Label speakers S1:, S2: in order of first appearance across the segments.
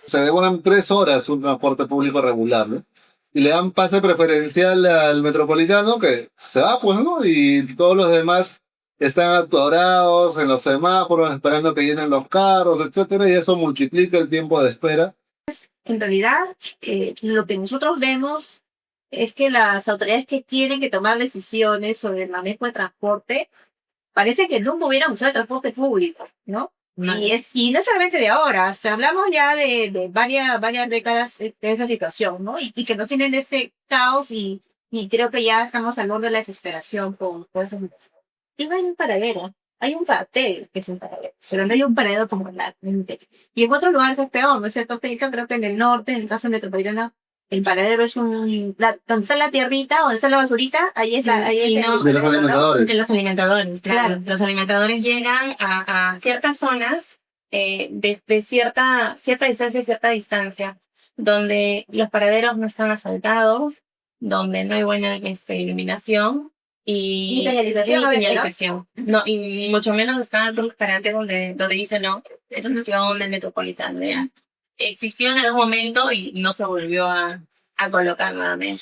S1: se demoran 3 horas un transporte público regular, ¿no? Y le dan pase preferencial al metropolitano que se va, pues, ¿no? Y todos los demás están atorados en los semáforos esperando que llenen los carros, etcétera, y eso multiplica el tiempo de espera.
S2: En realidad, lo que nosotros vemos es que las autoridades que tienen que tomar decisiones sobre el manejo de transporte parece que nunca hubieran usado el transporte público, ¿no? Y no solamente de ahora, o sea, hablamos ya de varias décadas de esa situación, ¿no? Y que nos tienen este caos y creo que ya estamos al borde de la desesperación por esa situación. Y hay un paradero, hay un paradero que es un paradero, pero no hay un paradero como la gente. Y en otros lugares es peor, ¿no es cierto? Creo que en el norte, en el caso metropolitano, el paradero es donde está la tierrita, donde está la basurita, ahí es
S1: De los alimentadores.
S3: De los alimentadores, claro. Los alimentadores llegan a ciertas zonas de cierta distancia y cierta distancia, donde los paraderos no están asfaltados, donde no hay buena iluminación y
S2: señalización.
S3: No, y mucho menos están los parantes donde dice no, es estación del metropolitano. ¿Ya? Existió en algún momento y no se volvió a colocar nuevamente.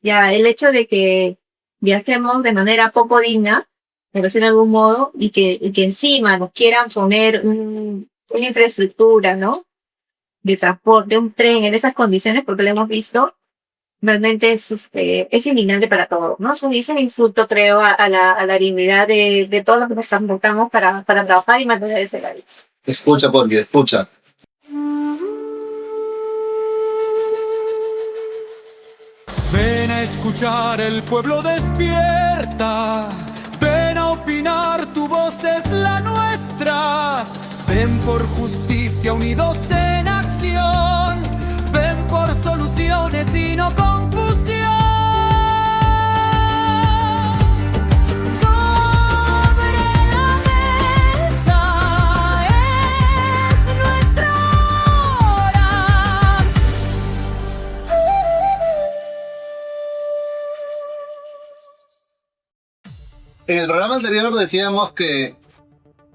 S2: Ya, el hecho de que viajemos de manera poco digna, por decirlo de algún modo, y que encima nos quieran poner una infraestructura, ¿no? De transporte, un tren en esas condiciones, porque lo hemos visto, realmente es indignante para todos, ¿no? Es un insulto, creo, a la dignidad de todos los que nos transportamos para trabajar y mantener ese país.
S1: Escucha, porque escucha.
S4: Ven a escuchar, el pueblo despierta. Ven a opinar, tu voz es la nuestra. Ven por justicia, unidos en acción. Ven por soluciones y no confusión. Sobre la mesa es nuestra hora.
S1: En el programa anterior decíamos que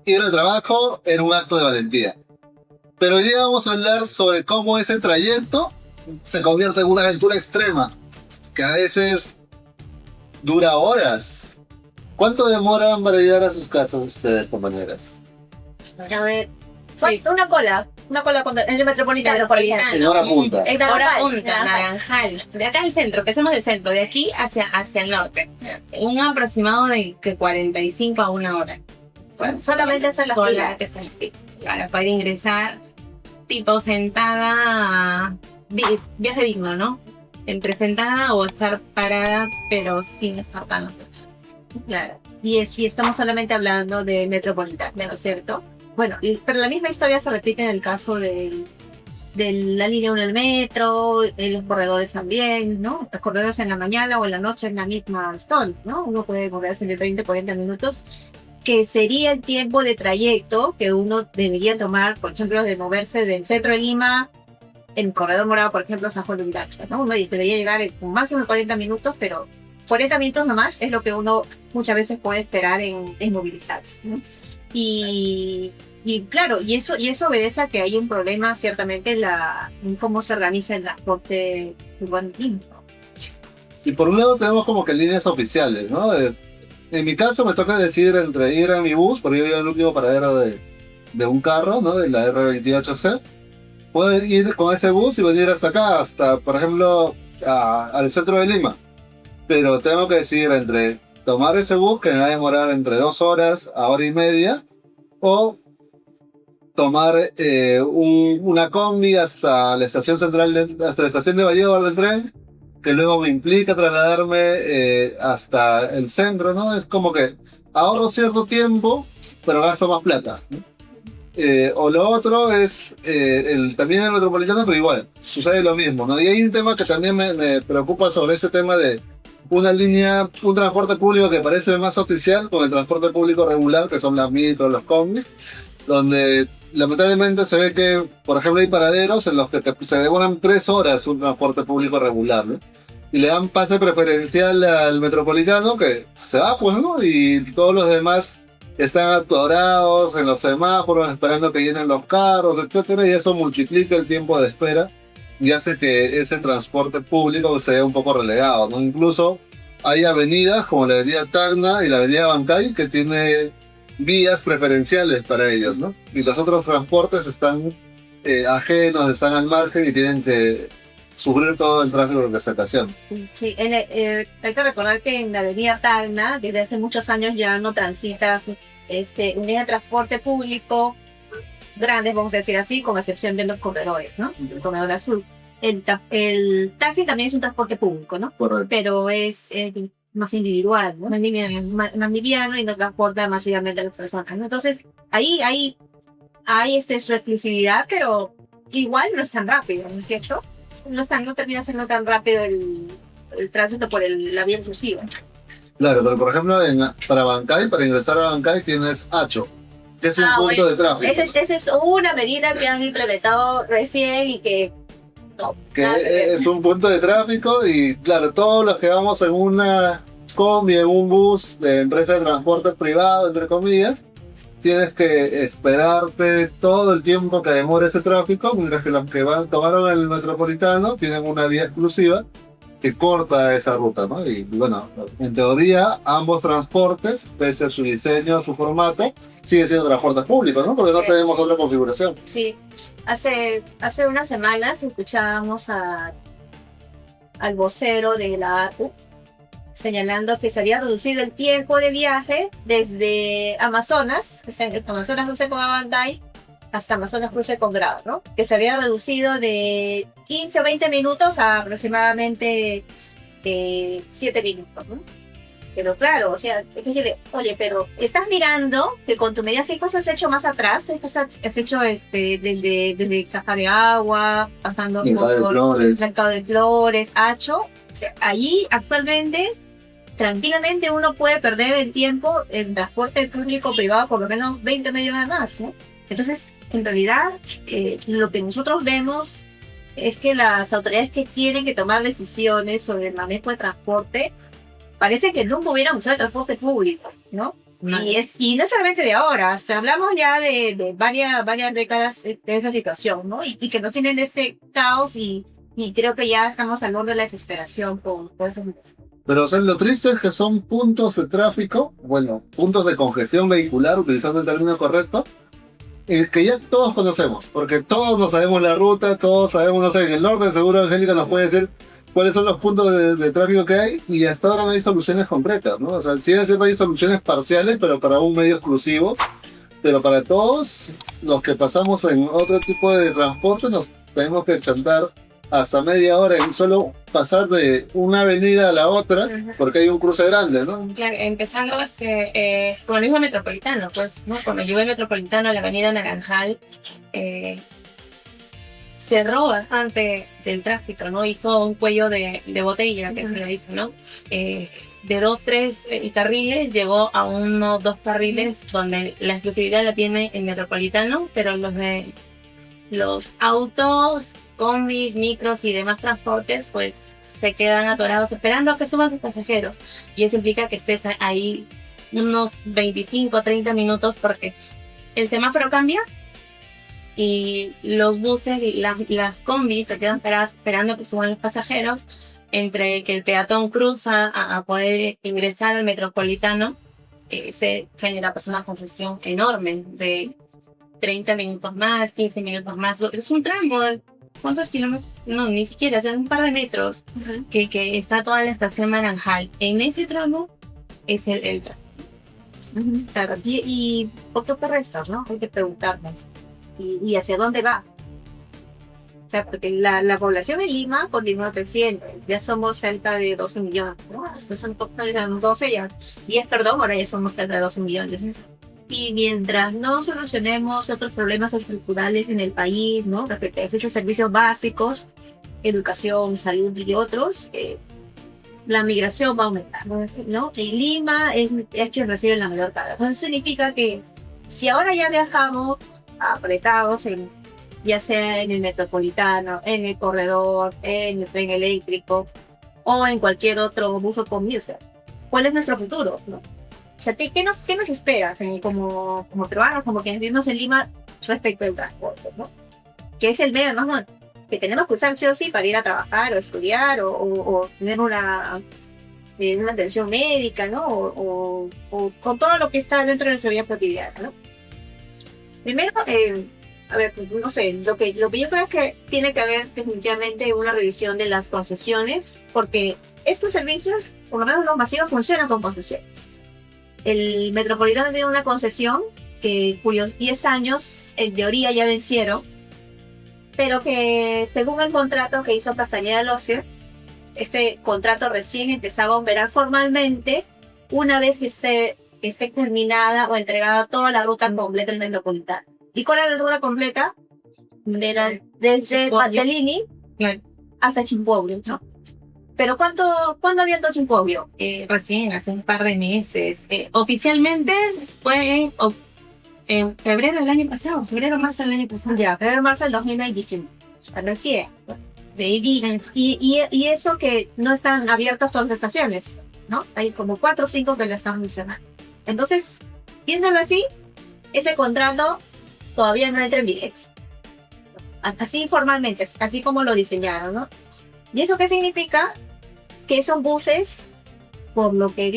S1: ir al trabajo era un acto de valentía. Pero hoy día vamos a hablar sobre cómo ese trayecto se convierte en una aventura extrema, que a veces dura horas. ¿Cuánto demoran para llegar a sus casas ustedes, compañeras?
S2: A ver,
S3: Sí.
S2: una cola en el metropolitano, por ejemplo.
S1: En hora punta.
S2: En
S3: Hora
S2: Naranjal,
S3: punta, Naranjal. De acá al centro, empecemos del centro, de aquí hacia el norte. Un aproximado de 45 a 1 hora.
S2: Bueno, solamente hacer la
S3: Sola,
S2: fila.
S3: que son, sí. Para poder ingresar, tipo sentada, viaje digno, ¿no? Entre sentada o estar parada, pero sin estar tan.
S2: Claro. Y estamos solamente hablando de metropolitano, ¿no es cierto? Bueno, pero la misma historia se repite en el caso de la línea 1 del metro, en los corredores también, ¿no? Los corredores en la mañana o en la noche en la misma historia, ¿no? Uno puede moverse de 30 a 40 minutos, que sería el tiempo de trayecto que uno debería tomar, por ejemplo, de moverse del centro de Lima, en Corredor Morado, por ejemplo, a San Juan de Urigancho, ¿no? Uno debería llegar en un máximo de 40 minutos, pero 40 minutos nomás es lo que uno muchas veces puede esperar en movilizarse, ¿no? Y claro, y eso obedece a que hay un problema ciertamente en cómo se organiza el transporte urbano en Lima.
S1: Y por un lado tenemos como que líneas oficiales, ¿no? En mi caso me toca decidir entre ir a mi bus, porque yo vivo en el último paradero de un carro, ¿no? De la R28C. Puedo ir con ese bus y venir hasta acá, hasta, por ejemplo, al centro de Lima. Pero tengo que decidir entre tomar ese bus, que me va a demorar entre 2 horas a hora y media, o tomar una combi hasta la estación central, hasta la estación de Vallevar del tren, que luego me implica trasladarme hasta el centro, ¿no? Es como que ahorro cierto tiempo, pero gasto más plata, ¿no? O lo otro es también el metropolitano, pero igual, sucede lo mismo, ¿no? Y hay un tema que también me preocupa sobre ese tema de un transporte público que parece más oficial con el transporte público regular, que son las micros, los combis, donde lamentablemente se ve que, por ejemplo, hay paraderos en los que se demoran 3 horas un transporte público regular, ¿no? Y le dan pase preferencial al metropolitano que se va, pues, ¿no? Y todos los demás están atorados en los semáforos esperando que llenen los carros, etcétera, y eso multiplica el tiempo de espera y hace que ese transporte público se vea un poco relegado, ¿no? Incluso hay avenidas como la avenida Tacna y la avenida Bancay que tiene vías preferenciales para ellos, ¿no? Y los otros transportes están ajenos, están al margen y tienen que sufrir todo el tráfico que se ocasiona.
S2: Sí, hay que recordar que en la avenida Tacna, desde hace muchos años ya no transita unidad de transporte público grandes, vamos a decir así, con excepción de los corredores, ¿no? El corredor azul. El taxi también es un transporte público, ¿no?
S1: Correcto.
S2: Pero es más individual, ¿no? Más liviano y no transporta masivamente a las personas, ¿no? Entonces, ahí hay su exclusividad, pero igual no es tan rápido, ¿no es cierto? No termina siendo tan rápido el tránsito por la vía inclusiva.
S1: Claro, pero por ejemplo, para Bancay, para ingresar a Bancay tienes Hacho, que es un punto de tráfico.
S2: Esa es una medida que han implementado recién y que... No,
S1: que es un punto de tráfico y claro, todos los que vamos en una combi, en un bus de empresa de transporte privado, entre comillas, tienes que esperarte todo el tiempo que demore ese tráfico, mientras que los que tomaron el metropolitano tienen una vía exclusiva que corta esa ruta, ¿no? Y bueno, en teoría ambos transportes, pese a su diseño, a su formato, siguen siendo transportes públicos, ¿no? Porque no tenemos otra configuración.
S2: Sí. Hace unas semanas escuchábamos al vocero de la ATU señalando que se había reducido el tiempo de viaje desde Amazonas cruce con Abanday, hasta Amazonas cruce con Grado, ¿no? Que se había reducido de 15 o 20 minutos a aproximadamente 7 minutos, ¿no? Pero claro, o sea, hay que decirle, oye, pero estás mirando que con tu medida, ¿qué cosas has hecho más atrás? ¿Qué cosas has hecho desde Caja de Agua, pasando por Mercado de Flores, Hacho? Allí actualmente, tranquilamente uno puede perder el tiempo en transporte público privado por lo menos 20 media hora más, ¿no? Entonces, en realidad, lo que nosotros vemos es que las autoridades que tienen que tomar decisiones sobre el manejo de transporte parece que nunca hubieran usado el transporte público, ¿no? Y no solamente de ahora, o sea, hablamos ya de varias décadas de esa situación, ¿no? Y que nos tienen este caos y creo que ya estamos al borde de la desesperación por eso.
S1: Pero o sea, lo triste es que son puntos de tráfico, bueno, puntos de congestión vehicular, utilizando el término correcto, que ya todos conocemos, porque todos nos sabemos la ruta, todos sabemos, no sé, en el norte seguro Angélica nos puede decir cuáles son los puntos de tráfico que hay, y hasta ahora no hay soluciones concretas, ¿no? O sea, sí es cierto, hay soluciones parciales, pero para un medio exclusivo, pero para todos los que pasamos en otro tipo de transporte nos tenemos que chantar hasta media hora en solo pasar de una avenida a la otra, porque hay un cruce grande, ¿no?
S3: Claro, empezando con el mismo metropolitano, pues, ¿no? Cuando llegó el metropolitano a la avenida Naranjal, cerró bastante del tráfico, ¿no? Hizo un cuello de botella, que se le dice, ¿no? De 2, 3 carriles llegó a 1, 2 carriles, donde la exclusividad la tiene el metropolitano, pero los autos, combis, micros y demás transportes, pues se quedan atorados esperando a que suban sus pasajeros. Y eso implica que estés ahí unos 25 o 30 minutos porque el semáforo cambia y los buses y las combis se quedan paradas esperando a que suban los pasajeros. Entre que el peatón cruza a poder ingresar al metropolitano, se genera pues una congestión enorme de 30 minutos más, 15 minutos más. Es un tramo de ¿cuántos kilómetros? No, ni siquiera, o sea, un par de metros que está toda la estación Naranjal. En ese tramo es el tramo.
S2: Claro, y ¿por qué ocurre esto, no? Hay que preguntarnos. ¿Y hacia dónde va? O sea, porque la población en Lima continúa creciendo. Ya somos cerca de 12 millones, ¿no? Estos son 12 ya. 10, perdón, ahora ya somos cerca de 12 millones. Y mientras no solucionemos otros problemas estructurales en el país, ¿no? Respecto a esos servicios básicos, educación, salud y otros, la migración va a aumentar, ¿no? Y Lima es quien recibe la mayor carga. Entonces significa que si ahora ya viajamos apretados, ya sea en el metropolitano, en el corredor, en el tren eléctrico o en cualquier otro bus o combi, o sea, ¿cuál es nuestro futuro, no? O sea, qué nos espera como peruanos, como quienes vivimos en Lima respecto al transporte, ¿no? Que es el medio más que tenemos que usar sí o sí para ir a trabajar o estudiar o tener una atención médica, ¿no? O con todo lo que está dentro de nuestra vida cotidiana, ¿no? Primero, a ver, no sé, lo que yo creo es que tiene que haber definitivamente una revisión de las concesiones, porque estos servicios, por lo menos los masivos, funcionan con concesiones. El Metropolitano tiene una concesión cuyos 10 años en teoría ya vencieron, pero que según el contrato que hizo Castañeda Lozier, este contrato recién empezaba a operar formalmente una vez que esté culminada o entregada toda la ruta completa del Metropolitano. ¿Y cuál era la ruta completa? Era desde Patelini hasta Chimborio, ¿no? Pero ¿cuándo abierto Chimborio?
S3: Recién, hace un par de meses. Oficialmente fue en febrero del año pasado, febrero-marzo del año pasado.
S2: Ya, febrero-marzo del 2025. Recién. Y eso que no están abiertas todas las estaciones, ¿no? Hay como 4 o 5 que lo están funcionando. Entonces, viéndolo así, ese contrato todavía no entra en vigencia. Así formalmente, así como lo diseñaron, ¿no? ¿Y eso qué significa? Que esos buses, por lo que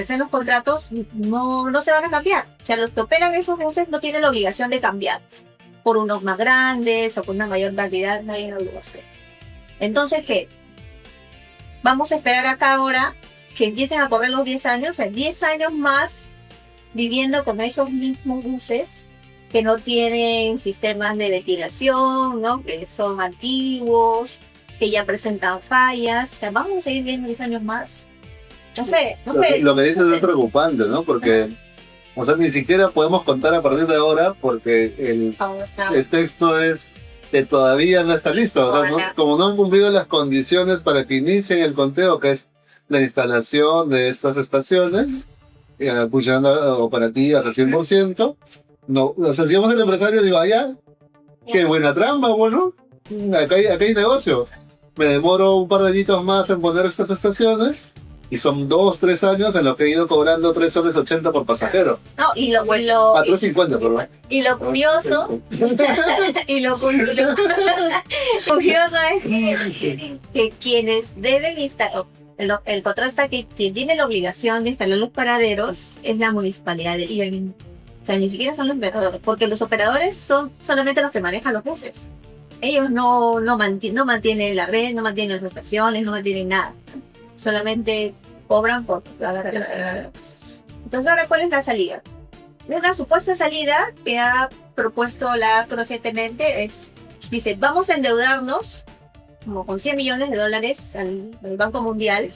S2: sean los contratos, no se van a cambiar. O sea, los que operan esos buses no tienen la obligación de cambiar por unos más grandes o por una mayor cantidad, no hay obligación. Entonces, ¿qué? Vamos a esperar acá ahora que empiecen a correr los 10 años, o sea, 10 años más viviendo con esos mismos buses que no tienen sistemas de ventilación, ¿no? Que son antiguos, que ya presentan fallas. O sea, vamos a seguir viendo 10 años más. No sé.
S1: Lo que dices es preocupante, ¿no? Porque, o sea, ni siquiera podemos contar a partir de ahora porque el texto es que todavía no está listo. O sea, como no han cumplido las condiciones para que inicien el conteo, que es la instalación de estas estaciones, funcionando operativas al 100%. No, o sea, si vamos el empresario, digo, allá, qué buena trampa, bueno, acá hay negocio. Me demoro un par de añitos más en poner estas estaciones y son 2-3 años en los que he ido cobrando 3,80 soles por pasajero.
S2: No, y lo
S1: 3,50, perdón.
S2: Y lo curioso, curioso es que quienes deben instalar, el contrato está que quien tiene la obligación de instalar los paraderos es la municipalidad de Lima. O sea, ni siquiera son los operadores, porque los operadores son solamente los que manejan los buses. Ellos no mantienen la red, no mantienen las estaciones, no mantienen nada. Solamente cobran por... Entonces, ahora, ¿cuál es la salida? Una supuesta salida que ha propuesto la ATO recientemente dice, vamos a endeudarnos como con $100 millones al Banco Mundial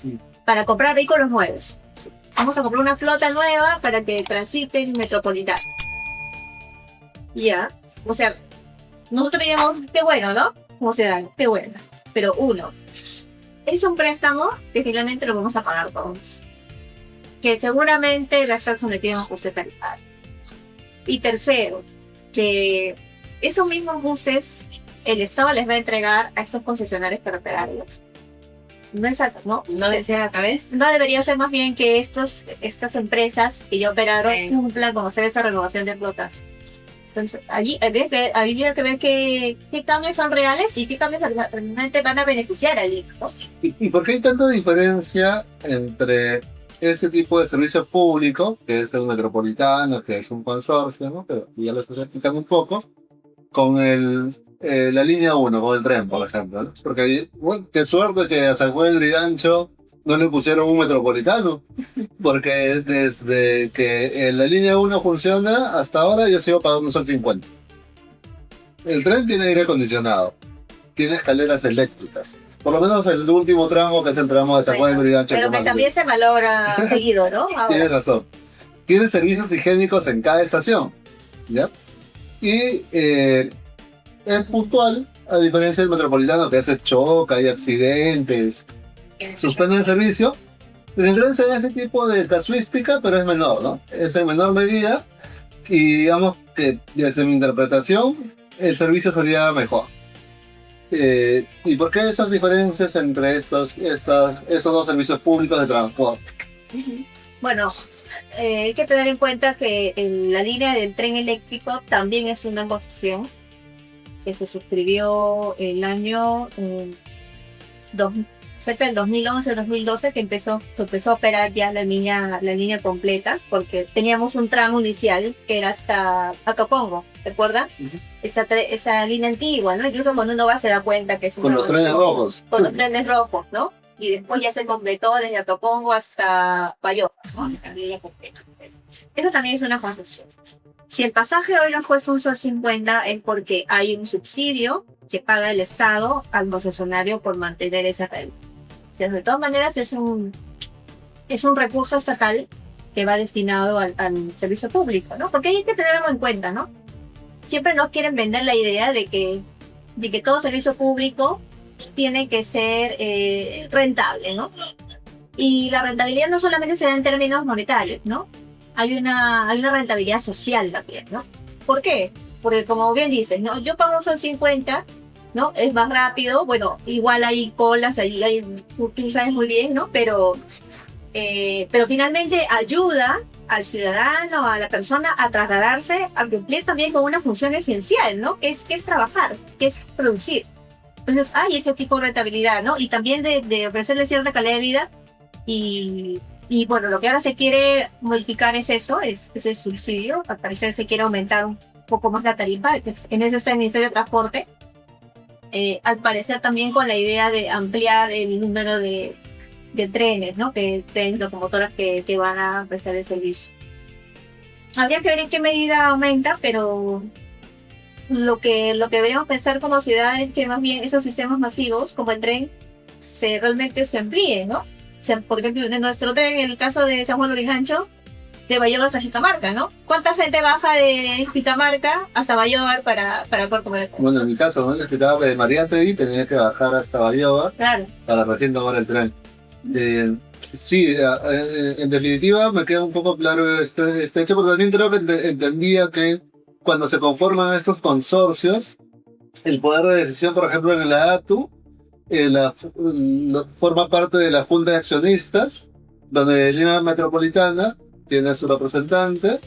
S2: para comprar vehículos nuevos. Vamos a comprar una flota nueva para que transite el Metropolitano. Ya, o sea, nosotros digamos, qué bueno, ¿no? Como ciudadanos, qué bueno. Pero uno, es un préstamo que finalmente lo vamos a pagar todos. Que seguramente va a estar sometido a un buses tarifario. Y tercero, que esos mismos buses el Estado les va a entregar a estos concesionarios para operarlos. No exacto, ¿no?
S3: No decía a través.
S2: No debería ser más bien que estas empresas que ya operaron cumplan con hacer esa renovación de flota. Entonces, allí habría que ver qué cambios son reales y qué cambios realmente van a beneficiar allí, ¿no?
S1: ¿Y por qué hay tanta diferencia entre este tipo de servicio público, que es el Metropolitano, que es un consorcio, ¿no? Pero ya lo estás explicando un poco, con la línea 1, con el tren, por ejemplo, ¿no? Porque ahí, bueno, qué suerte que a San Juan del Lurigancho no le pusieron un Metropolitano, porque desde que la línea 1 funciona hasta ahora yo sigo pagando $1.50. El tren tiene aire acondicionado, tiene escaleras eléctricas, por lo menos el último tramo, que es el tramo de San Juan del Lurigancho.
S2: Pero que también se valora seguido, ¿no? Ahora.
S1: Tienes razón. Tiene servicios higiénicos en cada estación, ¿ya? Y es puntual, a diferencia del Metropolitano, que a veces choca, hay accidentes, suspenden el servicio. En el tren se ve ese tipo de casuística, pero es menor, ¿no? Es en menor medida y digamos que desde mi interpretación el servicio sería mejor. ¿Y por qué esas diferencias entre estos dos servicios públicos de transporte?
S2: Bueno, hay que tener en cuenta que la línea del tren eléctrico también es una concesión que se suscribió el año dos- cerca del 2011-2012 que empezó a operar ya la línea completa, porque teníamos un tramo inicial que era hasta Tocongo, ¿recuerdan?
S1: Ujú.
S2: Esa línea antigua, ¿no? Incluso cuando uno va se da cuenta que es
S1: Con los trenes rojos.
S2: con los trenes rojos, ¿no? Y después ya se completó desde Atopongo hasta Bayona, ¿no? La línea completa. Eso también es una concesión. Si el pasaje hoy nos cuesta un sol 50 es porque hay un subsidio que paga el Estado al concesionario por mantener esa red. De todas maneras es un recurso estatal que va destinado al servicio público, ¿no? Porque hay que tenerlo en cuenta, ¿no? Siempre nos quieren vender la idea de que todo servicio público tiene que ser rentable, ¿no? Y la rentabilidad no solamente se da en términos monetarios, ¿no? Hay una rentabilidad social también, ¿no? ¿Por qué? Porque como bien dices, ¿no? Yo pago un sol 50, ¿no? Es más rápido, bueno, igual hay colas, tú sabes muy bien, ¿no? Pero finalmente ayuda al ciudadano, a la persona a trasladarse, a cumplir también con una función esencial, ¿no? Que es trabajar, que es producir. Entonces hay ese tipo de rentabilidad, ¿no? Y también de ofrecerle cierta calidad de vida y bueno, lo que ahora se quiere modificar es eso, es ese subsidio. Al parecer se quiere aumentar un poco más la tarifa, en eso está el Ministerio de Transporte. Al parecer también con la idea de ampliar el número de trenes, ¿no? Trenes, locomotoras que van a prestar el servicio. Habría que ver en qué medida aumenta, pero lo que deberíamos pensar como ciudad es que más bien esos sistemas masivos, como el tren, realmente se amplíen, ¿no? O sea, por ejemplo, en nuestro tren, en el caso de San Juan Lurigancho, de Bayóvar hasta Jitamarca, ¿no? ¿Cuánta gente baja de Jitamarca hasta Bayóvar para Puerto Morelos?
S1: Bueno, en mi caso, ¿no? Le explicaba que de Mariátegui tenía que bajar hasta Bayóvar
S2: Claro.
S1: para recién tomar el tren. Sí, en definitiva me queda un poco claro este hecho, pero también creo que entendía que cuando se conforman estos consorcios, el poder de decisión, por ejemplo, en la ATU, forma parte de la Junta de Accionistas, donde Lima Metropolitana tiene a su representante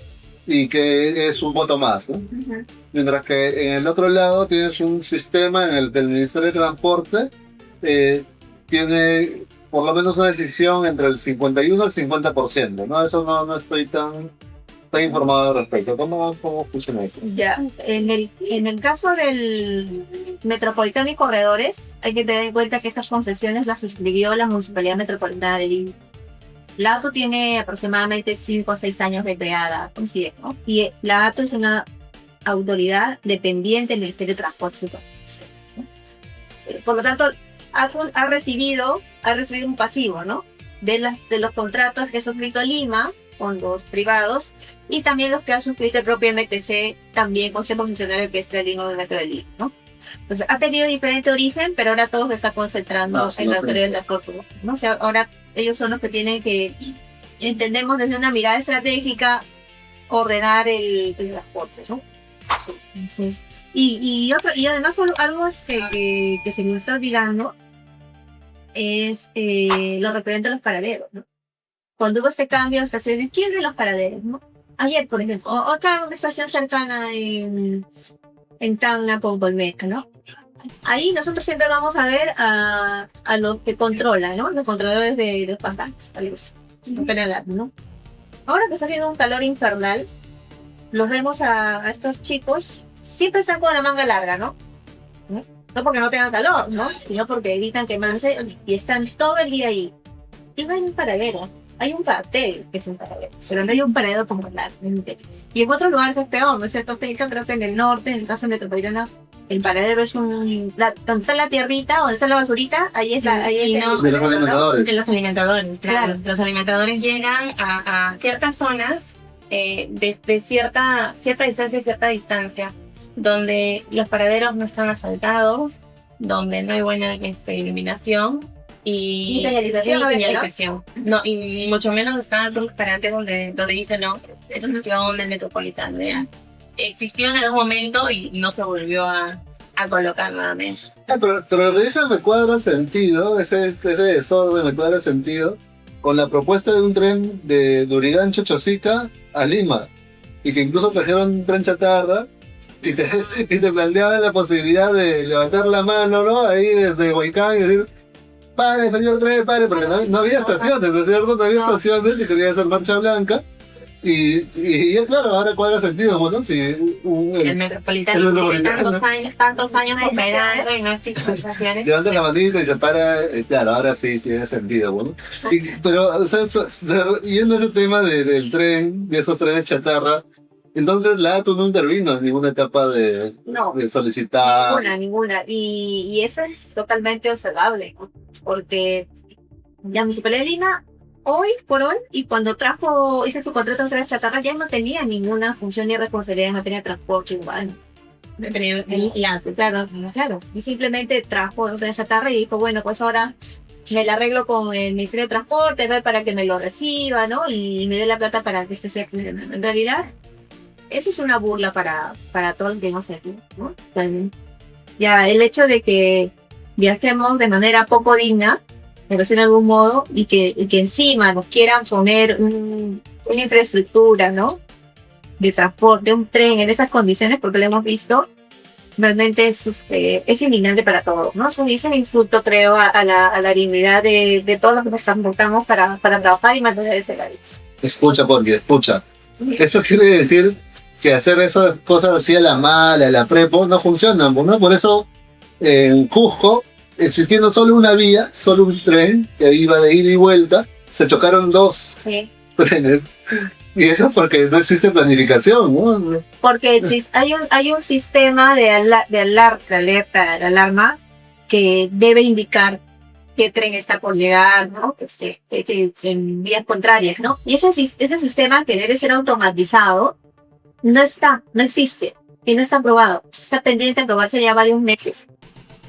S1: y que es un voto más, ¿no?
S2: Uh-huh.
S1: Mientras que en el otro lado tienes un sistema en el que el Ministerio de Transporte tiene por lo menos una decisión entre el 51 y el 50%, ¿no? Eso no estoy tan informado al respecto. ¿Cómo funciona eso?
S2: Ya, en el caso del Metropolitano y Corredores, hay que tener en cuenta que esas concesiones las suscribió la Municipalidad Metropolitana de Lima. La ATU tiene aproximadamente 5 o 6 años de creada, ¿no? Y la ATU es una autoridad dependiente del Ministerio de Transporte, ¿no? Por lo tanto, ha recibido un pasivo, ¿no? De los contratos que ha suscrito Lima con los privados y también los que ha suscrito el propio MTC, también con ese concesionario que es el Lima del Metro de Lima, ¿no? Entonces, ha tenido diferente origen, pero ahora todo se está concentrando en la autoridad del transporte, ¿no? O sea, ahora ellos son los que tienen que, entendemos desde una mirada estratégica, ordenar el transporte, ¿no? Sí, entonces, y además algo que se nos está olvidando es lo referente a los paraderos, ¿no? Cuando hubo este cambio de estaciones, ¿quién de los paraderos, no? Ayer, por ejemplo, otra estación cercana en Tacna con Olmeca, ¿no? Ahí nosotros siempre vamos a ver a los que controlan, ¿no? Los controladores de los pasajes, a los ¿no? Ahora que está haciendo un calor infernal, los vemos a estos chicos, siempre están con la manga larga, ¿no? No porque no tengan calor, ¿no? Sino porque evitan quemarse y están todo el día ahí. Y no hay un paradero, hay un cartel que es un paradero, pero no hay un paradero como tal. Y en otros lugares es peor, ¿no es cierto? Creo que en el norte, en el caso metropolitano, el paradero es donde está la tierrita, donde está la basurita, ahí es
S1: de los alimentadores.
S3: De los alimentadores, claro. Los alimentadores llegan a ciertas zonas de cierta distancia y cierta distancia, donde los paraderos no están asfaltados, donde no hay buena iluminación y señalización. No, y mucho menos están los parantes donde dice no, es una estación del Metropolitano. ¿Ya? Existió en algún momento y no se volvió a colocar nuevamente.
S1: Pero lo que dice me cuadra sentido, ese desorden me cuadra sentido, con la propuesta de un tren de Lurigancho, Chosica a Lima, y que incluso trajeron un tren chatarra, y te planteaban la posibilidad de levantar la mano, ¿no? Ahí desde Huaycán y decir, pare, señor tren, pare, porque no había estaciones, ¿no es cierto? No había estaciones y quería hacer marcha blanca. Y ya claro, ahora cuadra sentido, ¿no? Si
S3: El metropolitano tiene tantos años operando y no existen estaciones.
S1: Levanta la manita y se para, claro, ahora sí tiene sentido, ¿no? Pero, o sea, yendo a ese tema del tren, de esos trenes chatarra, entonces la ATU no intervino en ninguna etapa de solicitar.
S2: Ninguna. Y eso es totalmente observable, ¿no? Porque la Municipalidad de Lima, hoy por hoy, y cuando hizo su contrato de trenes chatarra, ya no tenía ninguna función ni responsabilidad en materia de transporte urbano. Claro. Y simplemente trajo los trenes chatarra y dijo, bueno, pues ahora me la arreglo con el Ministerio de Transporte, ¿no? Para que me lo reciba, ¿no? Y me dé la plata para que esto sea. En realidad, eso es una burla para todo el que no sé, ¿no? Ya el hecho de que viajemos de manera poco digna, pero sí en algún modo, y que encima nos quieran poner una infraestructura, ¿no? De transporte, un tren en esas condiciones, porque lo hemos visto, realmente es indignante para todos, ¿no? Es un insulto, creo, a la dignidad de todos los que nos transportamos para trabajar y mantener ese país.
S1: Escucha. Eso quiere decir que hacer esas cosas así a la mala, a la prepo, no funcionan, ¿no? Por eso en Cusco, existiendo solo una vía, solo un tren que iba de ida y vuelta, se chocaron dos trenes. Y eso es porque no existe planificación, ¿no?
S2: Porque hay un sistema de alarma que debe indicar qué tren está por llegar, ¿no? En vías contrarias, ¿no? Y ese sistema que debe ser automatizado no existe y no está aprobado. Está pendiente de aprobarse ya varios meses.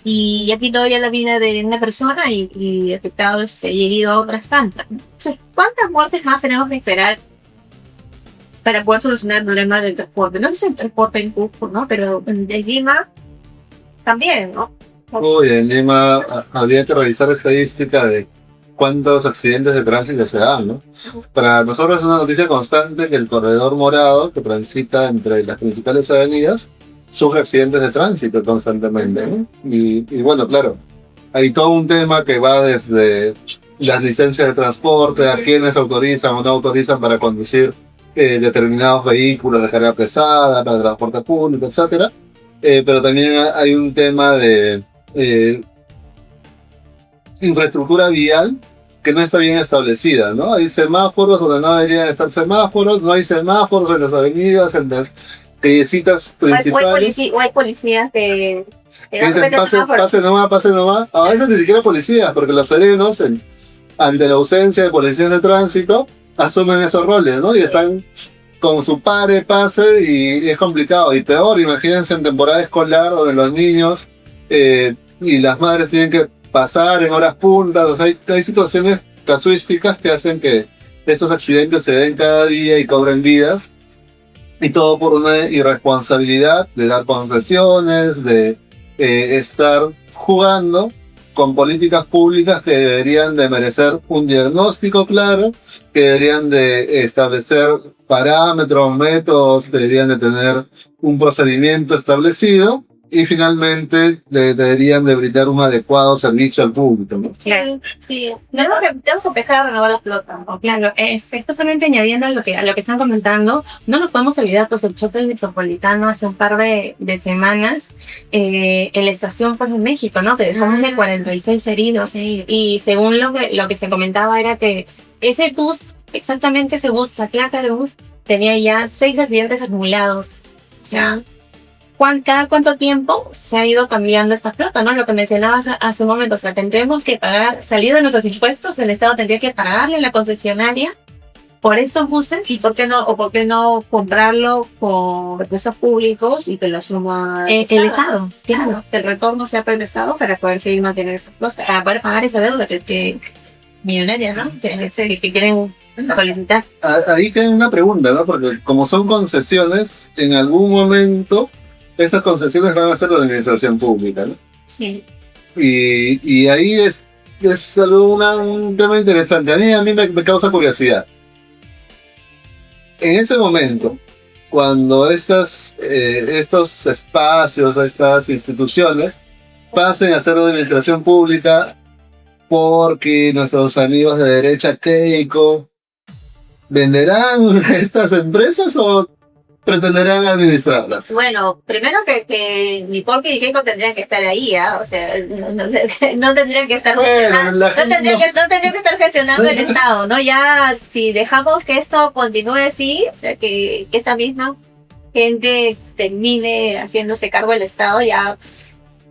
S2: Y aquí todavía la vida de una persona y afectado y herido a otras tantas, ¿no? O sea, ¿cuántas muertes más tenemos que esperar para poder solucionar el problema del transporte? No sé si el transporte en Cusco, ¿no? Pero en Lima también, ¿no?
S1: Uy, en Lima habría que revisar estadística de cuántos accidentes de tránsito se dan, ¿no? Para nosotros es una noticia constante que el corredor morado que transita entre las principales avenidas sufre accidentes de tránsito constantemente, ¿no? Y bueno, claro, hay todo un tema que va desde las licencias de transporte, a quienes autorizan o no autorizan para conducir determinados vehículos de carga pesada, para el transporte público, etcétera. Pero también hay un tema de infraestructura vial que no está bien establecida, ¿no? Hay semáforos donde no deberían estar semáforos, no hay semáforos en las avenidas, en las callecitas principales.
S2: O hay policías que
S1: dicen pase nomás. A veces ni siquiera policías, porque los serenos, ante la ausencia de policías de tránsito, asumen esos roles, ¿no? Y están con su pase, y es complicado. Y peor, imagínense en temporada escolar, donde los niños y las madres tienen que pasar en horas puntas. O sea, hay situaciones casuísticas que hacen que estos accidentes se den cada día y cobren vidas. Y todo por una irresponsabilidad de dar concesiones, de estar jugando con políticas públicas que deberían de merecer un diagnóstico claro, que deberían de establecer parámetros, métodos, deberían de tener un procedimiento establecido y finalmente deberían de brindar un adecuado servicio al público, ¿no?
S2: Sí. Tenemos que empezar a renovar la flota, ¿no?
S3: Claro, justamente añadiendo a lo que están comentando, no nos podemos olvidar, pues, el choque metropolitano hace un par de semanas en la estación, pues, de México, ¿no? Que dejamos de 46 heridos.
S2: Sí.
S3: Y según lo que se comentaba era que ese bus, esa placa de bus, tenía ya 6 accidentes acumulados. O sea, ¿cada cuánto tiempo se ha ido cambiando esta flota, ¿no? Lo que mencionabas hace un momento, o sea, tendremos que pagar, salir de nuestros impuestos, el Estado tendría que pagarle a la concesionaria por estos buses.
S2: ¿Y por qué no comprarlo con recursos públicos y que lo asuma
S3: el Estado?
S2: Claro, que el retorno sea para el Estado para poder seguir manteniendo esta flota, para poder pagar esa deuda que millonaria, ¿no? Que quieren solicitar.
S1: Ahí queda una pregunta, ¿no? Porque como son concesiones, en algún momento esas concesiones van a ser de la administración pública, ¿no?
S2: Sí.
S1: Y ahí es es un tema interesante. A mí me causa curiosidad. En ese momento, cuando estos espacios, estas instituciones pasen a ser de administración pública, porque nuestros amigos de derecha Keiko venderán estas empresas o pretenderán administrarlas.
S2: Bueno, primero que ni Porky ni Keiko tendrían que estar ahí, ¿ah? O sea, no tendrían que estar gestionando, no tendrían que estar gestionando el Estado, ¿no? Ya si dejamos que esto continúe así, o sea, que esa misma gente termine haciéndose cargo del Estado, ya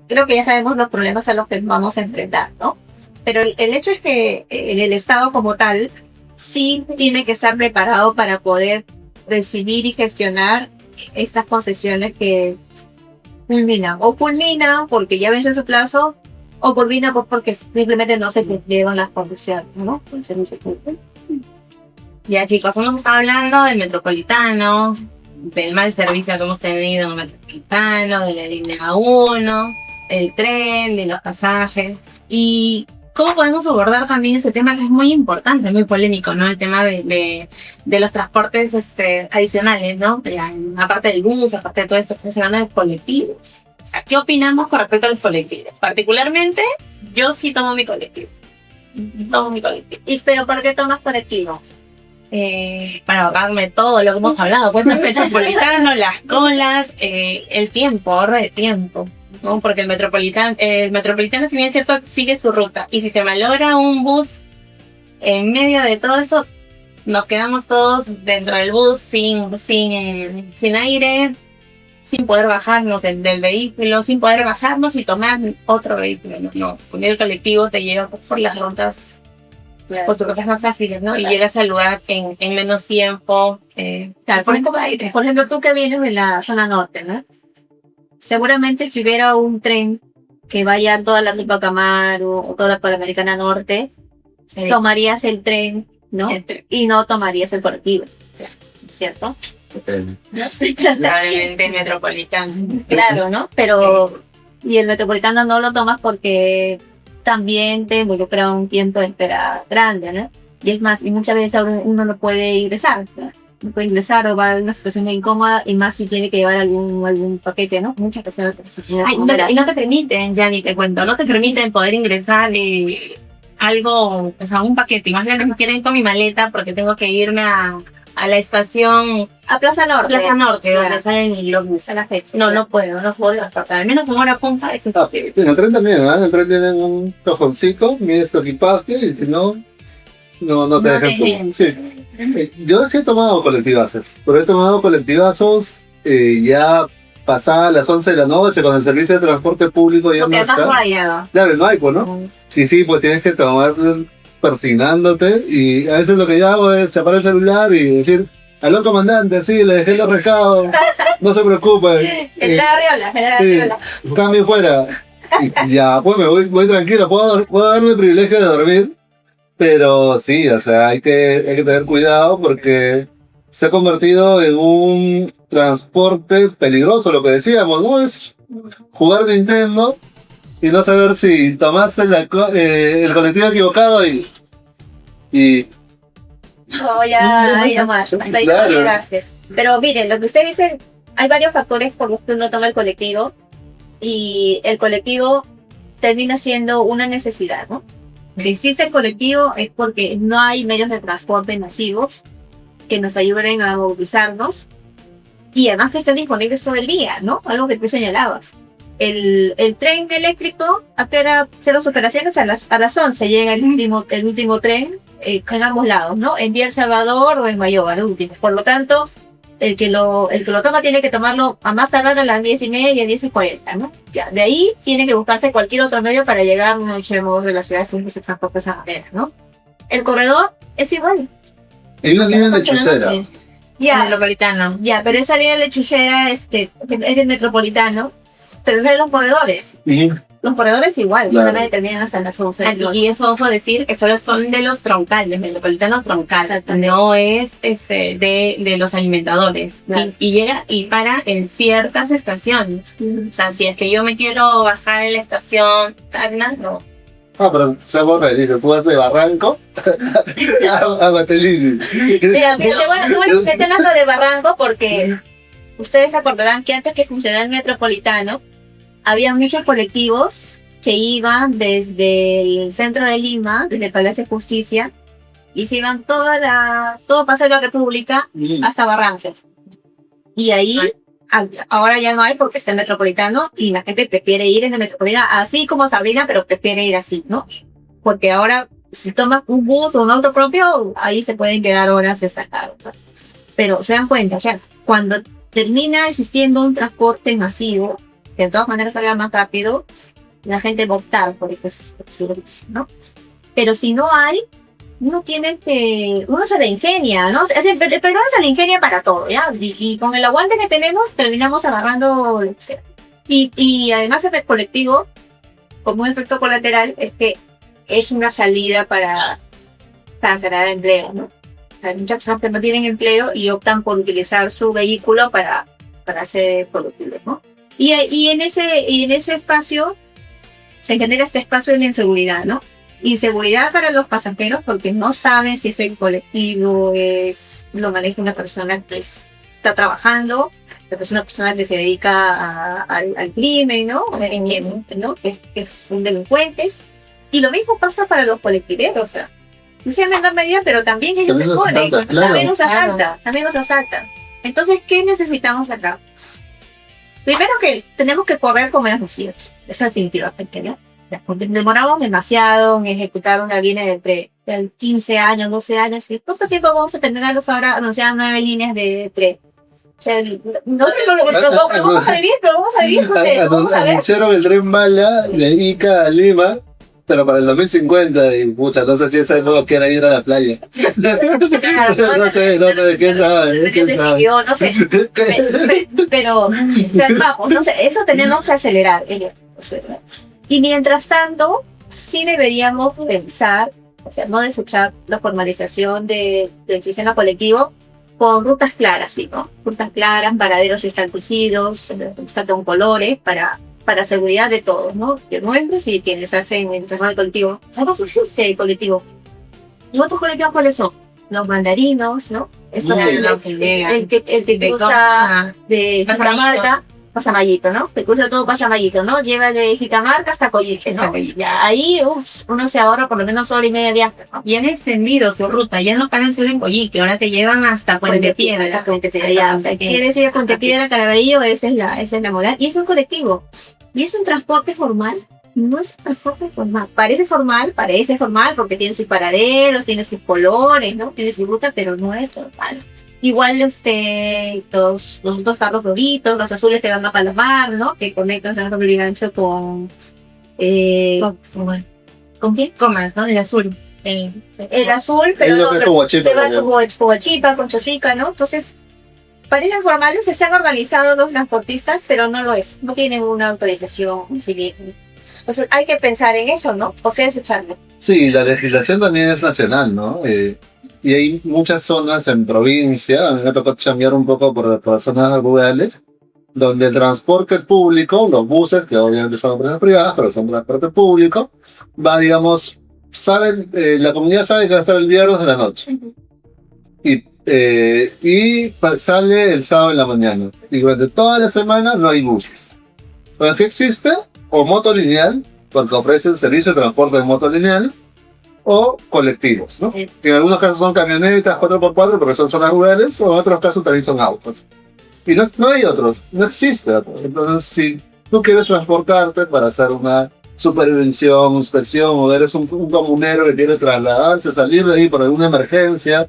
S2: creo que ya sabemos los problemas a los que vamos a enfrentar, ¿no? Pero el hecho es que el Estado como tal sí tiene que estar preparado para poder recibir y gestionar estas concesiones que culminan porque ya venció su plazo o culminan pues porque simplemente no se cumplieron las condiciones, ¿no? El servicio público.
S3: Ya chicos, hemos estado hablando del metropolitano, del mal servicio que hemos tenido en el metropolitano, de la línea 1, el tren, de los pasajes y cómo podemos abordar también este tema que es muy importante, muy polémico, ¿no? El tema de los transportes adicionales, ¿no? Aparte del bus, aparte de todo esto, estamos hablando de colectivos. O sea, ¿qué opinamos con respecto a los colectivos? Particularmente, yo sí tomo mi colectivo.
S2: ¿Pero por qué tomas colectivo?
S3: Para ahorrarme todo lo que hemos hablado, pues el metropolitano, las colas, el tiempo, ahorro de tiempo. ¿No? Porque el metropolitano, si bien es cierto, sigue su ruta. Y si se malogra un bus en medio de todo eso, nos quedamos todos dentro del bus sin aire, sin poder bajarnos del vehículo, sin poder bajarnos y tomar otro vehículo. No, con el colectivo te lleva por las rutas, por tus rutas más fáciles, ¿no? Y llegas al lugar en menos tiempo.
S2: Claro, por ejemplo, tú que vienes de la zona norte, ¿no? Seguramente si hubiera un tren que vaya a toda la Tupac Amaru o toda la Panamericana Norte, sí, tomarías el tren, ¿no? Y no tomarías el colectivo, ¿cierto?
S3: Probablemente el metropolitano.
S2: Claro, ¿no? Pero, y el metropolitano no lo tomas porque también te involucra un tiempo de espera grande, ¿no? Y es más, y muchas veces uno no puede ingresar, ¿no? No puede ingresar o va a una situación muy incómoda y más si tiene que llevar algún paquete, ¿no? Muchas personas
S3: y no te permiten, ya ni te cuento, no te permiten poder ingresar algo, o sea, un paquete. Y más bien me quieren con mi maleta porque tengo que irme a la estación,
S2: a Plaza Norte,
S3: donde salen los a la fecha. No puedo transportar. Al menos en hora punta es imposible.
S1: En el tren también, ¿eh? En el tren tienen un cajoncito, mides tu equipaje y si no te dejan subir. Sí. Yo sí he tomado colectivazos, pero he tomado colectivazos ya pasadas las 11 de la noche, cuando el servicio de transporte público ya no está. Claro, no hay, pues, ¿no? Y sí, pues tienes que tomar persignándote y a veces lo que yo hago es chapar el celular y decir, aló comandante, sí, le dejé los recados, no se preocupe.
S2: Arriola.
S1: Cambio fuera. Y ya, pues me voy tranquilo, puedo darme el privilegio de dormir. Pero sí, o sea, hay que tener cuidado porque se ha convertido en un transporte peligroso, lo que decíamos, ¿no? Es jugar Nintendo y no saber si tomaste el colectivo equivocado y...
S2: No, ya, ahí nomás, hasta ahí no llegaste. Pero miren, lo que usted dice, hay varios factores por los que uno toma el colectivo y el colectivo termina siendo una necesidad, ¿no? Si existe el colectivo es porque no hay medios de transporte masivos que nos ayuden a movilizarnos y además que estén disponibles todo el día, ¿no? Algo que tú señalabas. El tren eléctrico apenas cero operaciones a las 11 llega el último tren en ambos lados, ¿no? En Vía El Salvador o en Mayoba, el último. Por lo tanto, el que lo toma tiene que tomarlo a más tardar a las 10:30, 10:40, ¿no? Ya, de ahí tiene que buscarse cualquier otro medio para llegar a un extremo de la ciudad sin que se transporte esa manera, ¿no? El corredor es igual.
S1: Hay una línea lechucera.
S2: Ya,
S3: metropolitano.
S2: Ya, pero esa línea lechucera es del metropolitano, pero es de los corredores. Los corredores igual,
S1: claro,
S2: solamente terminan hasta las 11.
S3: Y eso vamos a decir que solo son de los troncales, metropolitano troncal, no es de los alimentadores. Claro. Y llega y para en ciertas estaciones. O sea, si es que yo me quiero bajar en la estación Tacna, no.
S1: Ah, pero seamos realistas, tú vas de Barranco a Guatelini.
S2: Mira, qué bueno que estén hablando de Barranco porque ustedes se acordarán que antes que funcionara el Metropolitano, había muchos colectivos que iban desde el centro de Lima, desde el Palacio de Justicia, y se iban todo Paseo de la República hasta Barranco. Y ahí, ahora ya no hay porque está el Metropolitano y la gente prefiere ir en el Metropolitano, así como Sardina, pero prefiere ir así, ¿no? Porque ahora, si tomas un bus o un auto propio, ahí se pueden quedar horas estancados, ¿no? Pero se dan cuenta, o sea, cuando termina existiendo un transporte masivo, que de todas maneras salga más rápido, la gente va a optar por este servicio, ¿no? Pero si no hay, uno se la ingenia, ¿no? El peruano se la ingenia para todo, ¿ya? Y con el aguante que tenemos, terminamos agarrando lo que sea. Y además el colectivo, como un efecto colateral, es que es una salida para crear empleo, ¿no? Hay muchas personas que no tienen empleo y optan por utilizar su vehículo para ser productivos, ¿no? Y en ese espacio se genera este espacio de la inseguridad, ¿no? Inseguridad para los pasajeros porque no saben si ese colectivo lo maneja una persona que está trabajando, es una persona que se dedica al crimen, ¿no? ¿No? Que son delincuentes. Y lo mismo pasa para los colectiveros, o sea, no sea en menor medida, pero también ellos se ponen, también nos asaltan. Entonces, ¿qué necesitamos acá? Primero que tenemos que correr con menos vacíos, eso definitivamente, ¿no? Demoramos demasiado en ejecutar una línea de 15 años, 12 años, ¿y cuánto tiempo vamos a tenerlos ahora anunciadas 9 líneas de tren? O sea, pero vamos a vivir, vamos a ver.
S1: Anunciaron el tren bala de Ica a Lima, pero para el 2050, y pucha, no sé si esa época quiera ir a la playa. No sé, quién sabe.
S2: No sé, pero o sea, vamos, no sé, eso tenemos que acelerar. Y mientras tanto, sí deberíamos pensar, o sea, no desechar la formalización del sistema colectivo con rutas claras, ¿sí, no? Rutas claras, paraderos establecidos, con colores, para seguridad de todos, ¿no? De nuestros y quienes hacen el transporte colectivo. Además existe el colectivo. ¿Y otros colectivos cuáles son? Los mandarinos, ¿no? Esto el que cruza de Cajamarca, Pasamayito, ¿no? Que cruza todo Pasamayito, ¿no? Lleva de Jicamarca hasta Coyique, ¿no? Ya ahí, uno se ahorra por lo menos hora y media de viaje, ¿no?
S3: Bien extendido su ruta, ya no paran solo en Coyique, ahora te llevan hasta Puente Piedra.
S2: O sea, quieres ir a Puente Piedra, Caraballo, esa es la modalidad. Y es un colectivo. Y es un transporte formal. No es un transporte formal. Parece formal porque tiene sus paraderos, tiene sus colores, ¿no? Tiene su ruta, pero no es formal. Igual los otros carros rojitos, los azules que van a Palomar, ¿no? Que conectan San Rafael y Gancho con quién?
S3: Comas, ¿no? El azul.
S2: El azul, pero con Huachipa, con Chosica, ¿no? Entonces, parecen formales, se han organizado los transportistas, pero no lo es. No tienen una autorización civil. Entonces, hay que pensar en eso, ¿no? ¿Por qué desecharlo?
S1: Sí, la legislación también es nacional, ¿no? Y hay muchas zonas en provincia, a mí me tocó chambear un poco por zonas rurales, donde el transporte público, los buses, que obviamente son empresas privadas, pero son transporte público, va, digamos, la comunidad sabe que va a estar el viernes de la noche. Y sale el sábado en la mañana. Y durante toda la semana no hay buses. Entonces, ¿qué existe? O moto lineal, porque ofrecen servicio de transporte de moto lineal, o colectivos, ¿no?
S2: Sí.
S1: Que en algunos casos son camionetas 4x4 porque son zonas rurales, o en otros casos también son autos. Y no hay otros, no existe otros. Entonces, si tú quieres transportarte para hacer una supervisión, inspección, o eres un comunero que quiere trasladarse, salir de ahí por alguna emergencia,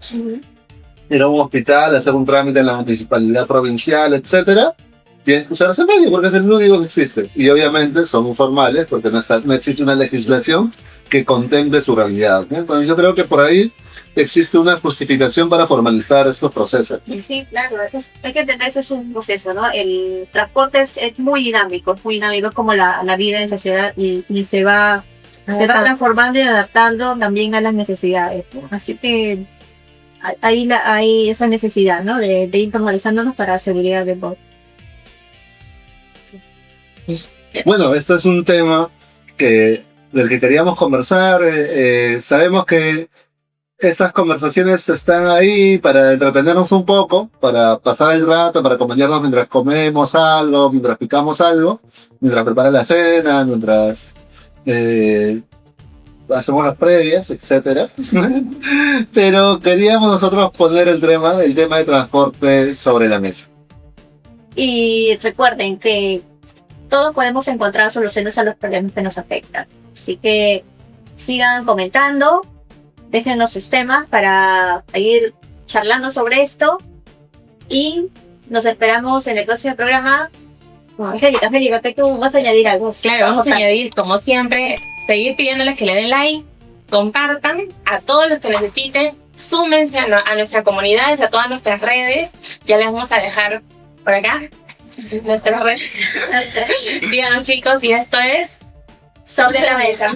S1: ir a un hospital, hacer un trámite en la municipalidad provincial, etcétera, tienes que usar ese medio porque es el único que existe. Y obviamente son informales porque no existe una legislación que contemple su realidad, ¿no? Entonces yo creo que por ahí existe una justificación para formalizar estos procesos.
S2: Sí, claro, hay que entender que es un proceso, ¿no? El transporte es muy dinámico, es como la vida en sociedad y se va transformando y adaptando también a las necesidades, ¿no? Así que hay esa necesidad, ¿no? De ir formalizándonos para seguridad de voto.
S1: Bueno, este es un tema que del que queríamos conversar. Sabemos que esas conversaciones están ahí para entretenernos un poco, para pasar el rato, para acompañarnos mientras comemos algo, mientras picamos algo, mientras preparan la cena, mientras hacemos las previas, etcétera. Pero queríamos nosotros poner el tema de transporte sobre la mesa.
S2: Y recuerden que todos podemos encontrar soluciones a los problemas que nos afectan. Así que sigan comentando, déjenos sus temas para seguir charlando sobre esto. Y nos esperamos en el próximo programa. Angélica, ¿qué tú vas a añadir algo?
S3: Claro, vamos a añadir, como siempre, seguir pidiéndoles que le den like, compartan a todos los que necesiten, súmense a nuestra comunidad, a todas nuestras redes. Ya les vamos a dejar por acá nuestras redes. Díganos, chicos, y esto es
S2: Sobre la Mesa.